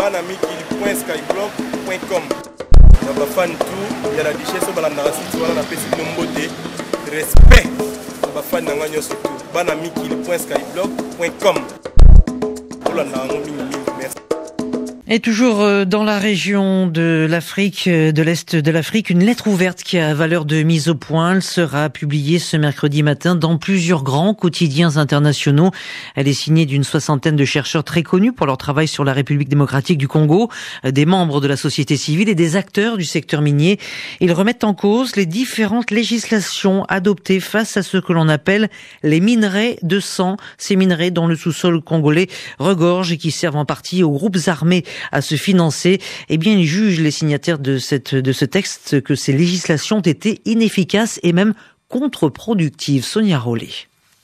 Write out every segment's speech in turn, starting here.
banamikili.skyblock.com. Na bafan tout ya la richesse balandaka site wana napesi bino mbote respect na bafan na nga nyonso tout banamikili.skyblock.com olandaka ngo mingi. Merci. Et toujours dans la région de l'Afrique, de l'Est de l'Afrique, une lettre ouverte qui a valeur de mise au point. Elle sera publiée ce mercredi matin dans plusieurs grands quotidiens internationaux. Elle est signée d'une 60aine de chercheurs très connus pour leur travail sur la République démocratique du Congo, des membres de la société civile et des acteurs du secteur minier. Ils remettent en cause les différentes législations adoptées face à ce que l'on appelle les minerais de sang, ces minerais dont le sous-sol congolais regorge et qui servent en partie aux groupes armés à se financer. Eh bien, ils jugent, les signataires de ce texte, que ces législations ont été inefficaces et même contre-productives. Sonia Rollet.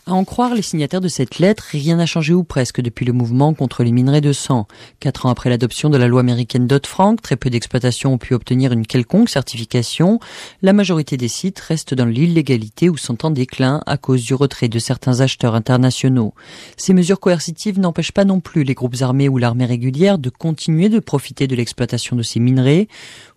À en croire les signataires de cette lettre, rien n'a changé ou presque depuis le mouvement contre les minerais de sang. 4 ans après l'adoption de la loi américaine Dodd-Frank, très peu d'exploitations ont pu obtenir une quelconque certification. La majorité des sites restent dans l'illégalité ou sont en déclin à cause du retrait de certains acheteurs internationaux. Ces mesures coercitives n'empêchent pas non plus les groupes armés ou l'armée régulière de continuer de profiter de l'exploitation de ces minerais.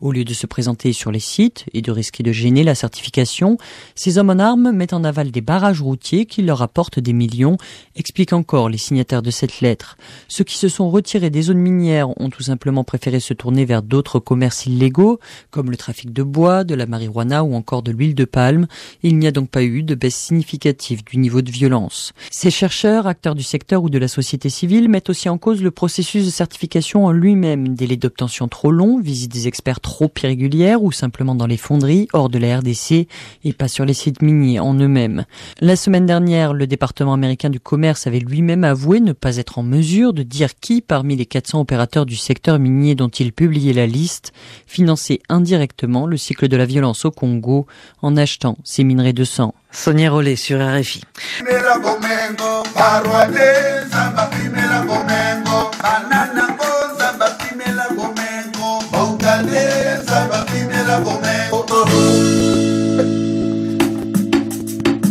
Au lieu de se présenter sur les sites et de risquer de gêner la certification, ces hommes en armes mettent en aval des barrages routiers qui leur rapportent des millions, expliquent encore les signataires de cette lettre. Ceux qui se sont retirés des zones minières ont tout simplement préféré se tourner vers d'autres commerces illégaux, comme le trafic de bois, de la marijuana ou encore de l'huile de palme. Il n'y a donc pas eu de baisse significative du niveau de violence. Ces chercheurs, acteurs du secteur ou de la société civile, mettent aussi en cause le processus de certification en lui-même. Délai d'obtention trop long, visite des experts trop irrégulières ou simplement dans les fonderies hors de la RDC et pas sur les sites miniers en eux-mêmes. La semaine dernière, le département américain du commerce avait lui-même avoué ne pas être en mesure de dire qui, parmi les 400 opérateurs du secteur minier dont il publiait la liste, finançait indirectement le cycle de la violence au Congo en achetant ces minerais de sang. Sonia Rollet sur RFI.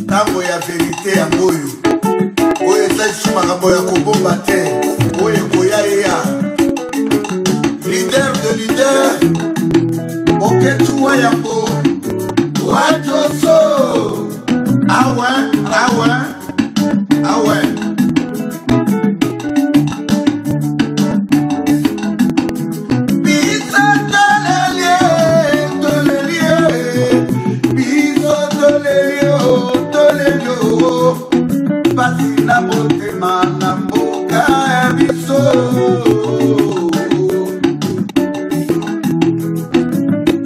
Tango ya verite ya moyo oyo esalisi makambo ya kobomba te oyo koya eya leader de leader oketuwa yango watoso awe awe awe na motema na mboka ya biso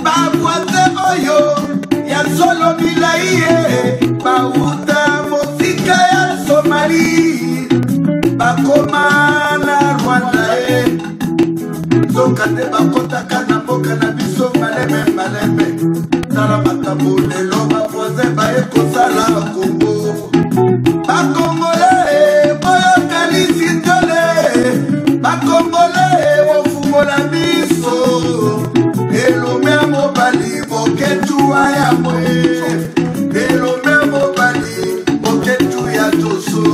bavoise oyo ya solo milai ye bauta mosika ya Somali bakoma na Rwanda ye soka te bakotaka na mboka na biso maleme maleme tala makambo lelo bavoise baye kosala Kongo bakongole bofungola biso elome mobali boketuwa ya mwe elome mobali boketu ya toso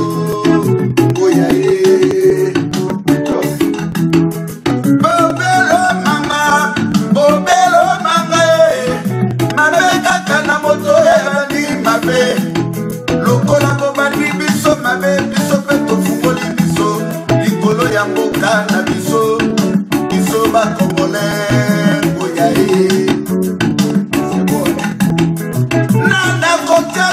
oya ye bobelo manga mabe kaka na moto ebandi mabe lokola bobandi biso mabe biso pe tofungoli biso likolo ya mboka na biso biso bakongole oya ye nanda kotia